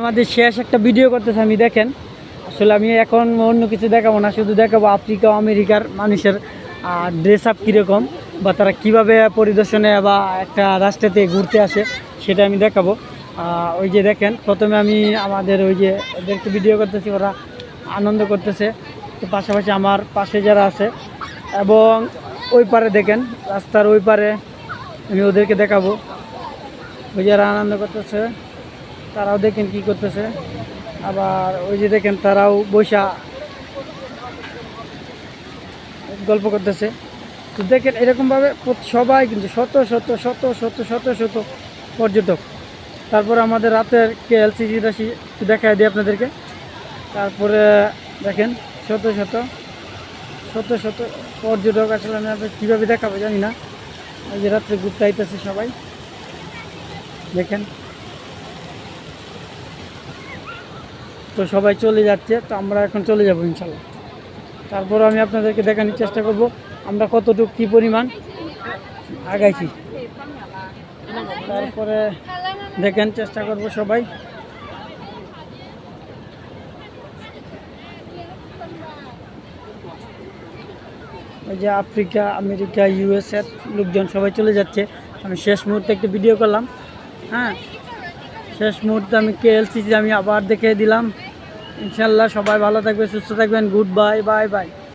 আমাদের শেষ একটা ভিডিও করতেছে, আমি দেখেন আসলে আমি এখন অন্য কিছু দেখাবো না, শুধু দেখাবো আফ্রিকা আমেরিকার মানুষের ড্রেস আপ কীরকম বা তারা কীভাবে পরিদর্শনে বা একটা রাষ্ট্রেতে ঘুরতে আসে সেটা আমি দেখাবো। ওই যে দেখেন প্রথমে আমি আমাদের ওই যে ওদেরকে ভিডিও করতেছি, ওরা আনন্দ করতেছে, তো পাশাপাশি আমার পাশে যারা আছে এবং ওই পারে দেখেন রাস্তার ওই পারে আমি ওদেরকে দেখাবো, ওই যারা আনন্দ করতেছে তারাও দেখেন কি করতেছে। আবার ওই যে দেখেন তারাও বৈশা গল্প করতেছে। তো দেখেন এরকমভাবে সবাই কিন্তু শত শত শত শত শত শত পর্যটক। তারপরে আমাদের রাতের KLCC দেখায় দিই আপনাদেরকে। তারপরে দেখেন শত শত শত শত পর্যটক, আসলে আমি আপনাদের কীভাবে দেখাবো জানি না। ওই যে রাত্রে ঘুরতে আইতেছে সবাই দেখেন, তো সবাই চলে যাচ্ছে, তো আমরা এখন চলে যাব ইনশাল্লাহ। তারপর আমি আপনাদেরকে দেখানোর চেষ্টা করব আমরা কতটুকু কী পরিমাণ আগাইছি। তারপরে দেখেন চেষ্টা করব সবাই। ওই যে আফ্রিকা আমেরিকা USA লোকজন সবাই চলে যাচ্ছে। আমি শেষ মুহূর্তে একটু ভিডিও করলাম। হ্যাঁ, শেষ মুহূর্তে আমি KLCC আমি আবার দেখে দিলাম। ইনশাল্লাহ সবাই ভালো থাকবে, সুস্থ থাকবেন। Good bye, bye bye.